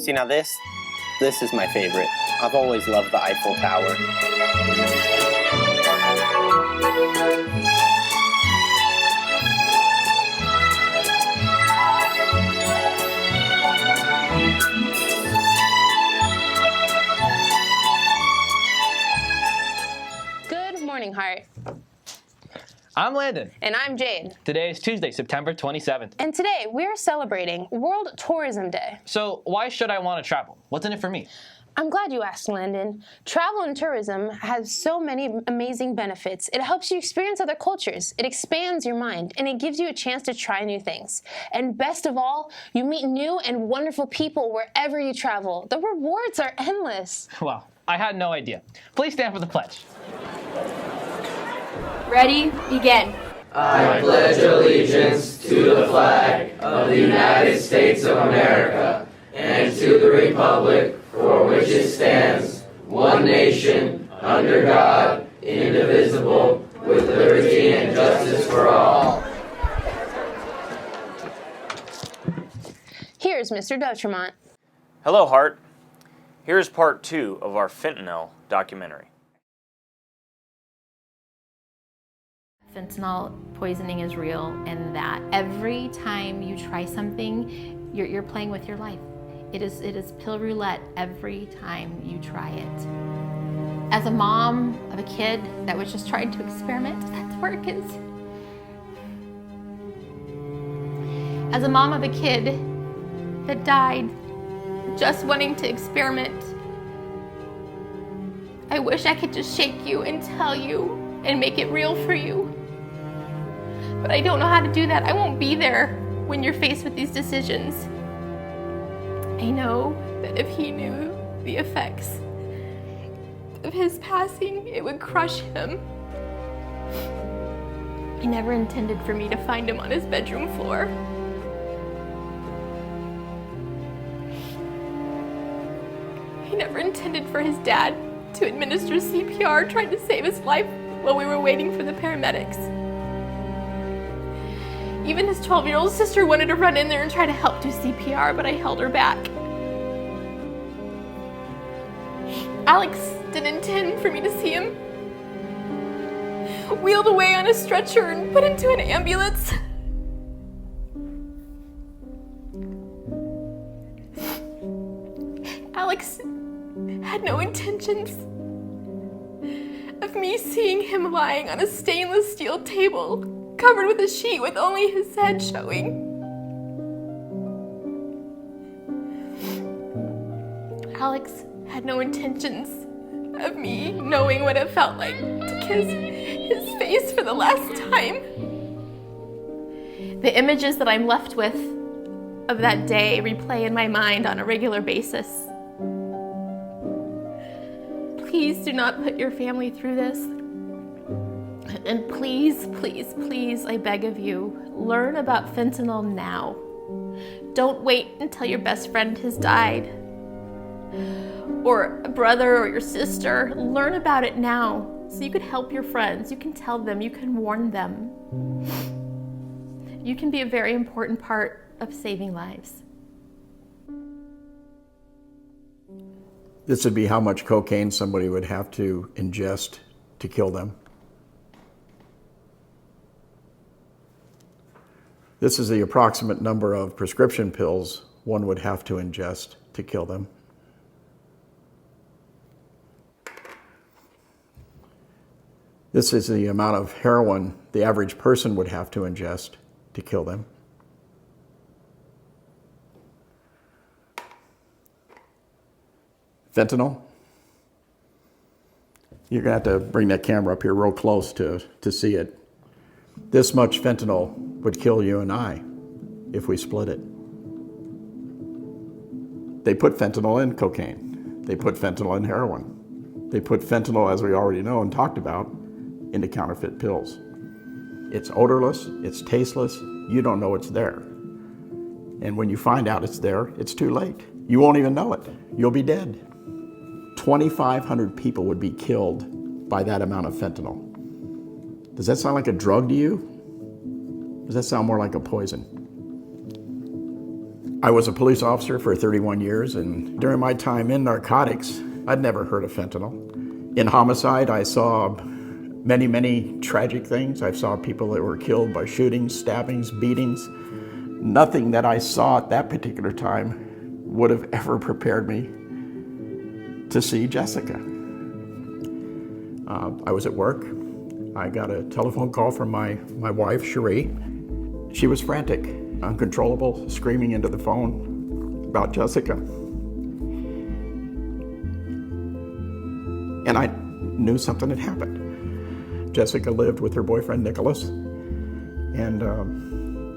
See, now this is my favorite. I've always loved the Eiffel Tower. Good morning, Hart. I'm Landon. And I'm Jade. Today is Tuesday, September 27th. And today we're celebrating World Tourism Day. So why should I want to travel? What's in it for me? I'm glad you asked, Landon. Travel and tourism has so many amazing benefits. It helps you experience other cultures, it expands your mind, and it gives you a chance to try new things. And best of all, you meet new and wonderful people wherever you travel. The rewards are endless. Wow, I had no idea. Please stand for the pledge. Ready? Begin. I pledge allegiance to the flag of the United States of America and to the republic for which it stands, one nation, under God, indivisible, with liberty and justice for all. Here's Mr. Doutremont. Hello, Hart. Here's part 2 of our fentanyl documentary. Fentanyl poisoning is real, and that every time you try something, you're playing with your life. It is pill roulette every time you try it. As a mom of a kid that was just trying to experiment, that's where it is. As a mom of a kid that died just wanting to experiment, I wish I could just shake you and tell you and make it real for you. But I don't know how to do that. I won't be there when you're faced with these decisions. I know that if he knew the effects of his passing, it would crush him. He never intended for me to find him on his bedroom floor. He never intended for his dad to administer CPR, trying to save his life while we were waiting for the paramedics. Even his 12-year-old sister wanted to run in there and try to help do CPR, but I held her back. Alex didn't intend for me to see him wheeled away on a stretcher and put into an ambulance. Alex had no intentions of me seeing him lying on a stainless steel table covered with a sheet with only his head showing. Alex had no intentions of me knowing what it felt like to kiss his face for the last time. The images that I'm left with of that day replay in my mind on a regular basis. Please do not put your family through this. And please, please, please, I beg of you, learn about fentanyl now. Don't wait until your best friend has died, or a brother or your sister. Learn about it now so you can help your friends. You can tell them, you can warn them. You can be a very important part of saving lives. This would be how much cocaine somebody would have to ingest to kill them. This is the approximate number of prescription pills one would have to ingest to kill them. This is the amount of heroin the average person would have to ingest to kill them. Fentanyl. You're gonna have to bring that camera up here real close to see it. This much fentanyl would kill you and I if we split it. They put fentanyl in cocaine. They put fentanyl in heroin. They put fentanyl, as we already know and talked about, into counterfeit pills. It's odorless, it's tasteless, you don't know it's there. And when you find out it's there, it's too late. You won't even know it. You'll be dead. 2,500 people would be killed by that amount of fentanyl. Does that sound like a drug to you? Does that sound more like a poison? I was a police officer for 31 years, and during my time in narcotics, I'd never heard of fentanyl. In homicide, I saw many, many tragic things. I saw people that were killed by shootings, stabbings, beatings. Nothing that I saw at that particular time would have ever prepared me to see Jessica. I was at work. I got a telephone call from my wife, Cherie. She was frantic, uncontrollable, screaming into the phone about Jessica. And I knew something had happened. Jessica lived with her boyfriend, Nicholas, and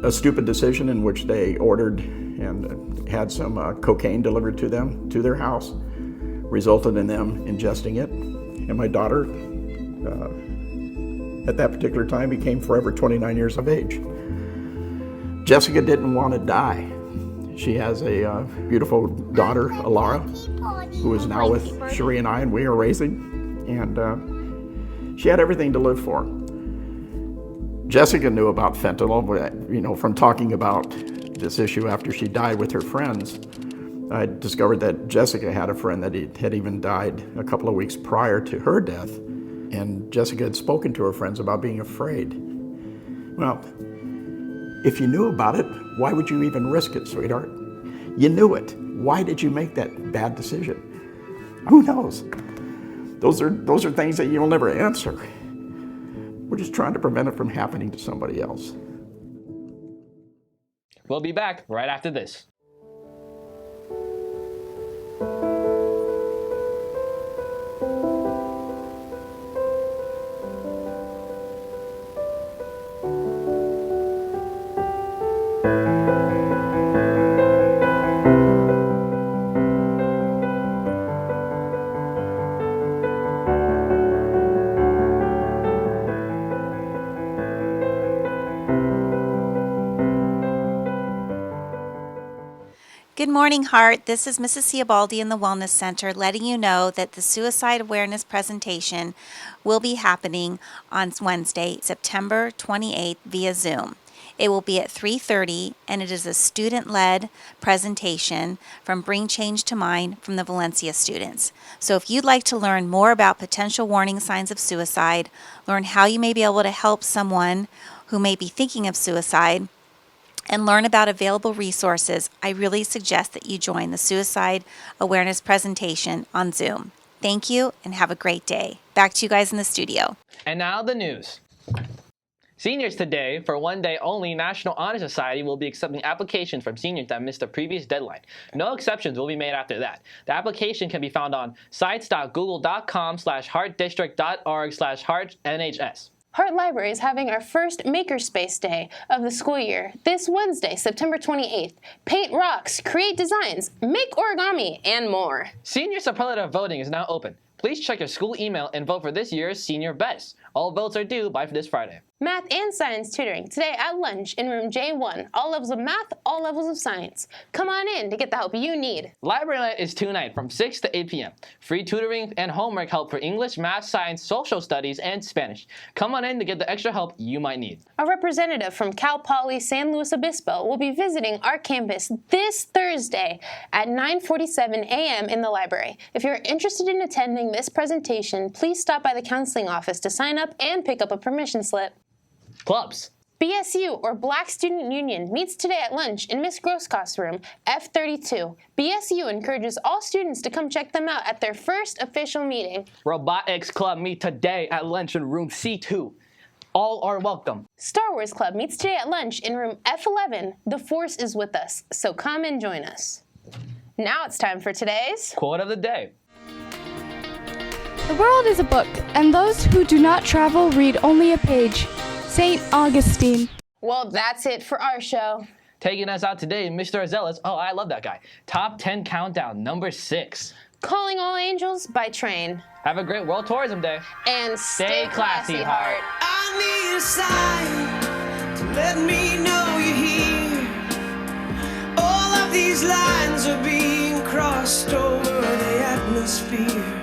a stupid decision in which they ordered and had some cocaine delivered to them, to their house, resulted in them ingesting it. And my daughter, at that particular time, became forever 29 years of age. Jessica didn't want to die. She has a beautiful daughter, Alara, who is now with Cherie and I, and we are raising. And she had everything to live for. Jessica knew about fentanyl, but, from talking about this issue after she died with her friends. I discovered that Jessica had a friend that had even died a couple of weeks prior to her death, and Jessica had spoken to her friends about being afraid. Well, if you knew about it, why would you even risk it, sweetheart? You knew it. Why did you make that bad decision? Who knows? Those are things that you'll never answer. We're just trying to prevent it from happening to somebody else. We'll be back right after this. Good morning, Heart. This is Mrs. Ciabaldi in the Wellness Center letting you know that the suicide awareness presentation will be happening on Wednesday, September 28th via Zoom. It will be at 3:30, and it is a student-led presentation from Bring Change to Mind from the Valencia students. So if you'd like to learn more about potential warning signs of suicide, learn how you may be able to help someone who may be thinking of suicide, and learn about available resources, I really suggest that you join the suicide awareness presentation on Zoom. Thank you and have a great day. Back to you guys in the studio. And now the news. Seniors today, for one day only, National Honor Society will be accepting applications from seniors that missed the previous deadline. No exceptions will be made after that. The application can be found on sites.google.com/heartdistrict.org/heartNHS. Hart Library is having our first Makerspace Day of the school year this Wednesday, September 28th. Paint rocks, create designs, make origami, and more. Senior superlative voting is now open. Please check your school email and vote for this year's Senior Best. All votes are due by this Friday. Math and science tutoring today at lunch in room J1. All levels of math, all levels of science. Come on in to get the help you need. Library night is tonight from 6 to 8 p.m. Free tutoring and homework help for English, math, science, social studies, and Spanish. Come on in to get the extra help you might need. A representative from Cal Poly San Luis Obispo will be visiting our campus this Thursday at 9:47 a.m. in the library. If you're interested in attending this presentation, please stop by the counseling office to sign up and pick up a permission slip. Clubs. BSU, or Black Student Union, meets today at lunch in Miss Grosskopf's room, F32. BSU encourages all students to come check them out at their first official meeting. Robotics Club meet today at lunch in room C2. All are welcome. Star Wars Club meets today at lunch in room F11. The Force is with us, so come and join us. Now it's time for today's Quote of the day. The world is a book, and those who do not travel read only a page. St. Augustine. Well, that's it for our show. Taking us out today, Mr. Azelis. Oh, I love that guy. Top 10 countdown, number 6. Calling all angels by train. Have a great World Tourism Day. And stay classy, Heart. I need a sign to let me know you're here. All of these lines are being crossed over the atmosphere.